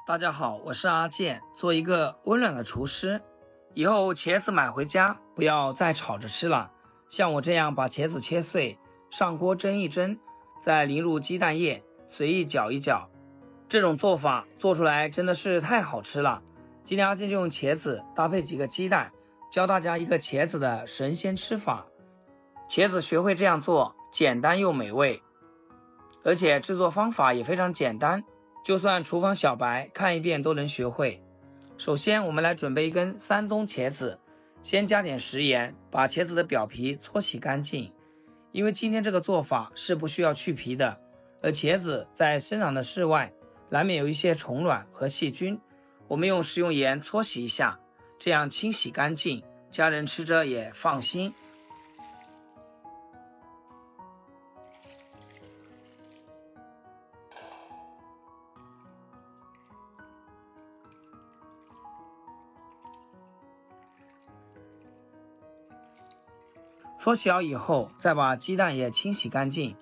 大家好，我是阿健，做一个温暖的厨师。以后茄子买回家不要再炒着吃了，像我这样把茄子切碎，上锅蒸一蒸，再淋入鸡蛋液，随意搅一搅。这种做法做出来真的是太好吃了。今天阿健就用茄子搭配几个鸡蛋，教大家一个茄子的神仙吃法。茄子学会这样做，简单又美味，而且制作方法也非常简单，就算厨房小白看一遍都能学会。首先我们来准备一根山东茄子，先加点食盐，把茄子的表皮搓洗干净。因为今天这个做法是不需要去皮的，而茄子在生长的室外难免有一些虫卵和细菌，我们用食用盐搓洗一下，这样清洗干净，家人吃着也放心。搓洗好以后，再把鸡蛋也清洗干净，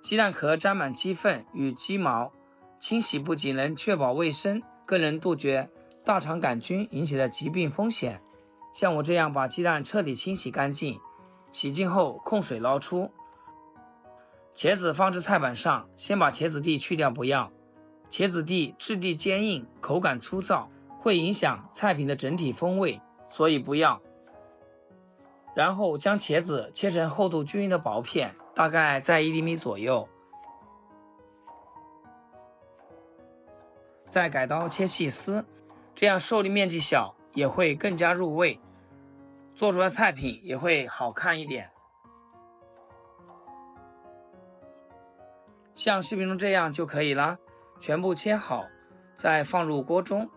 鸡蛋壳沾满鸡粪与鸡毛，清洗不仅能确保卫生，更能杜绝大肠杆菌引起的疾病风险。像我这样把鸡蛋彻底清洗干净，洗净后控水捞出。茄子放置菜板上，先把茄子蒂去掉不要，茄子蒂质地坚硬，口感粗糙，会影响菜品的整体风味，所以不要。然后将茄子切成厚度均匀的薄片，大概在1厘米左右，再改刀切细丝，这样受力面积小，也会更加入味，做出来菜品也会好看一点。像视频中这样就可以了，全部切好，再放入锅中。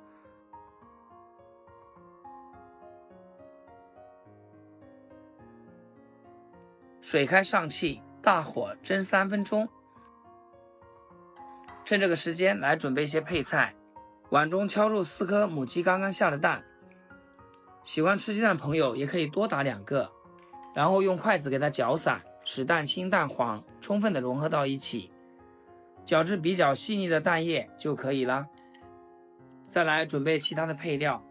水开上气，大火蒸3分钟。趁这个时间来准备一些配菜，碗中敲入4颗母鸡刚刚下的蛋，喜欢吃鸡蛋的朋友也可以多打2个，然后用筷子给它搅散，使蛋清蛋黄充分的融合到一起，搅至比较细腻的蛋液就可以了。再来准备其他的配料，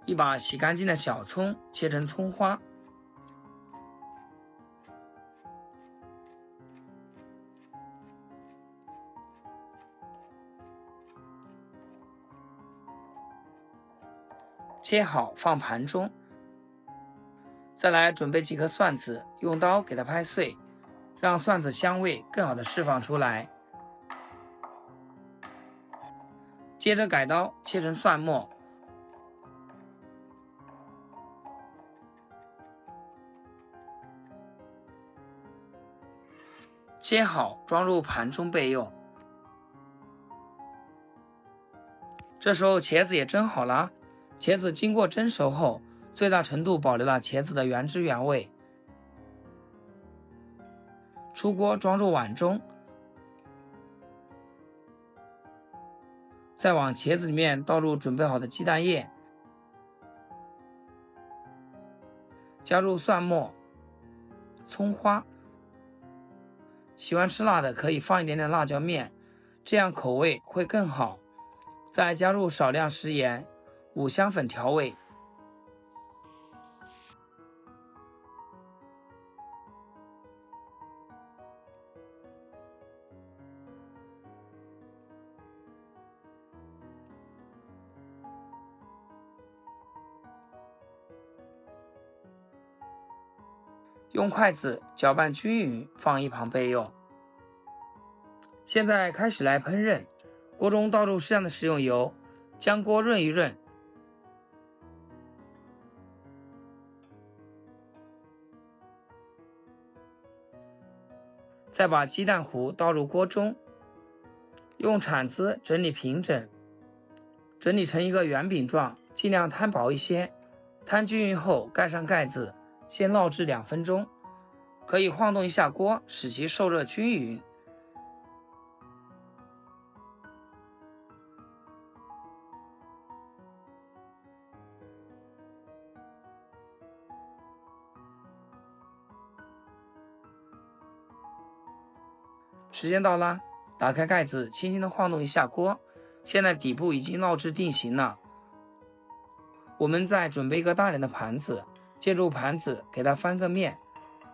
一把洗干净的小葱切成葱花，切好放盘中。再来准备几颗蒜子，用刀给它拍碎，让蒜子香味更好的释放出来。接着改刀切成蒜末，切好装入盘中备用。这时候茄子也蒸好了，茄子经过蒸熟后，最大程度保留了茄子的原汁原味。出锅装入碗中，再往茄子里面倒入准备好的鸡蛋液，加入蒜末、葱花，喜欢吃辣的可以放一点点辣椒面，这样口味会更好。再加入少量食盐、五香粉调味。用筷子搅拌均匀，放一旁备用。现在开始来烹饪，锅中倒入适量的食用油，将锅润一润。再把鸡蛋糊倒入锅中，用铲子整理平整，整理成一个圆饼状，尽量摊薄一些。摊均匀后盖上盖子，先烙制2分钟，可以晃动一下锅，使其受热均匀。时间到啦，打开盖子，轻轻的晃动一下锅，现在底部已经烙制定型了。我们再准备一个大点的盘子，借助盘子给它翻个面，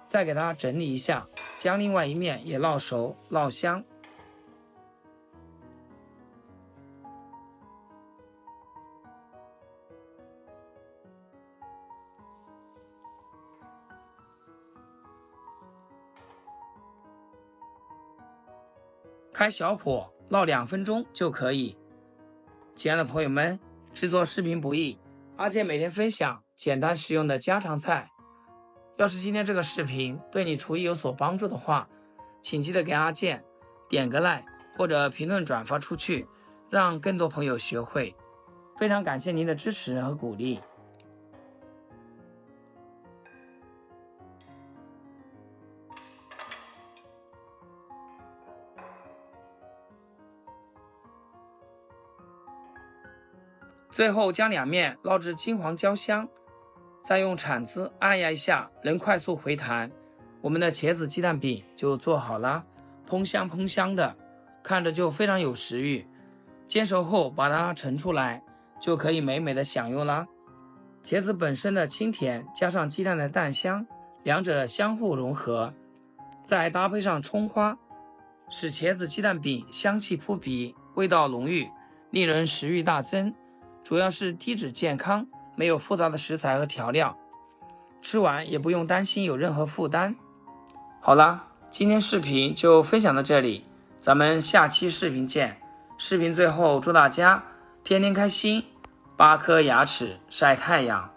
再给它整理一下，将另外一面也烙熟烙香。开小火烙2分钟就可以。亲爱的朋友们，制作视频不易，阿健每天分享简单实用的家常菜。要是今天这个视频对你厨艺有所帮助的话，请记得给阿健点个 like 或者评论转发出去，让更多朋友学会。非常感谢您的支持和鼓励。最后将两面烙至金黄焦香，再用铲子按压一下，能快速回弹，我们的茄子鸡蛋饼就做好了，蓬香蓬香的，看着就非常有食欲。煎熟后把它盛出来，就可以美美的享用啦。茄子本身的清甜，加上鸡蛋的蛋香，两者相互融合，再搭配上葱花，使茄子鸡蛋饼香气扑鼻，味道浓郁，令人食欲大增。主要是低脂健康，没有复杂的食材和调料，吃完也不用担心有任何负担。好啦，今天视频就分享到这里，咱们下期视频见。视频最后祝大家天天开心，8颗牙齿晒太阳。